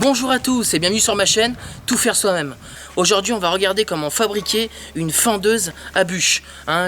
Bonjour à tous et bienvenue sur ma chaîne Tout faire soi-même. Aujourd'hui on va regarder comment fabriquer une fendeuse à bûche.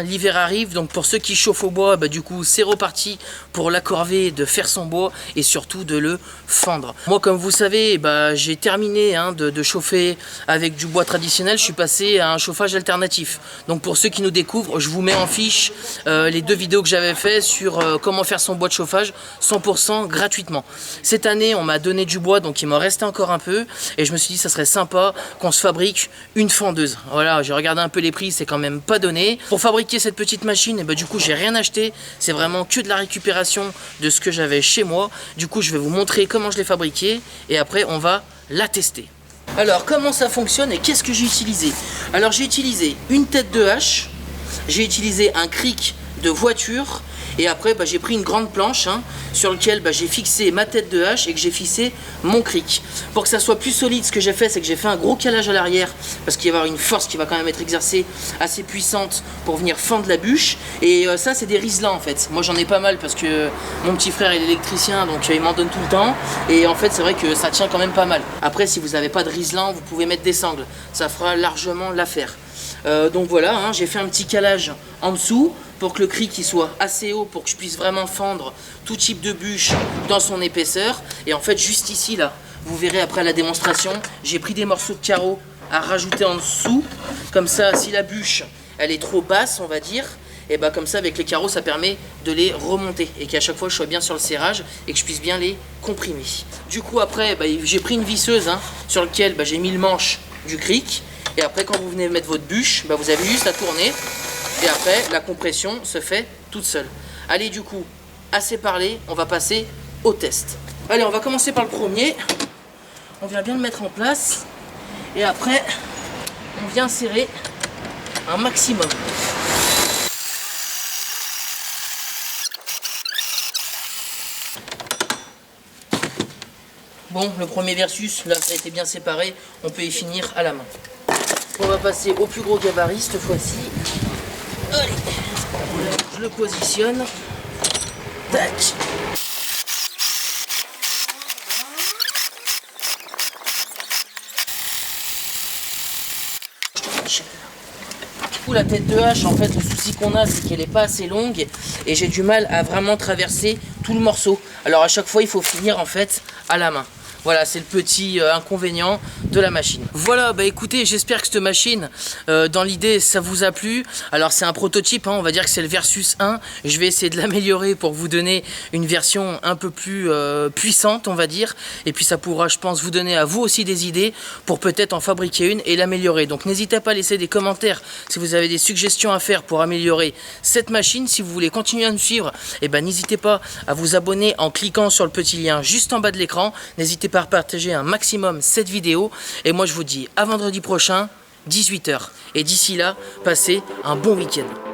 L'hiver arrive, donc pour ceux qui chauffent au bois, du coup c'est reparti pour la corvée de faire son bois et surtout de le fendre. Moi comme vous savez, j'ai terminé de chauffer avec du bois traditionnel, je suis passé à un chauffage alternatif. Donc pour ceux qui nous découvrent, je vous mets en fiche les deux vidéos que j'avais fait sur comment faire son bois de chauffage 100% gratuitement. Cette année on m'a donné du bois, donc il m'en restait encore un peu et je me suis dit ça serait sympa qu'on se fabrique une fendeuse. Voilà, j'ai regardé un peu les prix, c'est quand même pas donné. Pour fabriquer cette petite machine, du coup j'ai rien acheté, c'est vraiment que de la récupération de ce que j'avais chez moi. Du coup je vais vous montrer comment je l'ai fabriqué et après on va la tester. Alors comment ça fonctionne et qu'est-ce que j'ai utilisé? Alors j'ai utilisé une tête de hache, j'ai utilisé un cric de voiture et après j'ai pris une grande planche sur laquelle j'ai fixé ma tête de hache et que j'ai fixé mon cric. Pour que ça soit plus solide, ce que j'ai fait, c'est que j'ai fait un gros calage à l'arrière parce qu'il va y avoir une force qui va quand même être exercée assez puissante pour venir fendre la bûche. Et ça c'est des riselins en fait. Moi j'en ai pas mal parce que mon petit frère est électricien, donc il m'en donne tout le temps. Et en fait c'est vrai que ça tient quand même pas mal. Après si vous n'avez pas de riselin, vous pouvez mettre des sangles, ça fera largement l'affaire. Donc voilà, j'ai fait un petit calage en dessous pour que le cric soit assez haut pour que je puisse vraiment fendre tout type de bûche dans son épaisseur. Et en fait juste ici là, vous verrez après la démonstration, j'ai pris des morceaux de carreau à rajouter en dessous. Comme ça, si la bûche elle est trop basse on va dire, et comme ça avec les carreaux ça permet de les remonter et qu'à chaque fois je sois bien sur le serrage et que je puisse bien les comprimer. Du coup après j'ai pris une visseuse sur laquelle j'ai mis le manche du cric. Et après quand vous venez mettre votre bûche, vous avez juste à tourner. Et après, la compression se fait toute seule. Allez, du coup, assez parlé, on va passer au test. Allez, on va commencer par le premier. On vient bien le mettre en place. Et après, on vient serrer un maximum. Bon, le premier versus, là, ça a été bien séparé. On peut y finir à la main. On va passer au plus gros gabarit cette fois-ci. Allez, je le positionne. Tac. Du coup, la tête de hache, en fait, le souci qu'on a, c'est qu'elle n'est pas assez longue et j'ai du mal à vraiment traverser tout le morceau. Alors à chaque fois, il faut finir en fait à la main. Voilà, c'est le petit inconvénient de la machine. Voilà, écoutez, j'espère que cette machine, dans l'idée, ça vous a plu. Alors c'est un prototype, on va dire que c'est le Versus 1. Je vais essayer de l'améliorer pour vous donner une version un peu plus puissante, on va dire. Et puis ça pourra, je pense, vous donner à vous aussi des idées pour peut-être en fabriquer une et l'améliorer. Donc n'hésitez pas à laisser des commentaires si vous avez des suggestions à faire pour améliorer cette machine. Si vous voulez continuer à nous suivre, n'hésitez pas à vous abonner en cliquant sur le petit lien juste en bas de l'écran. N'hésitez pas à partager un maximum cette vidéo et moi je vous dis à vendredi prochain 18 h et d'ici là passez un bon week-end.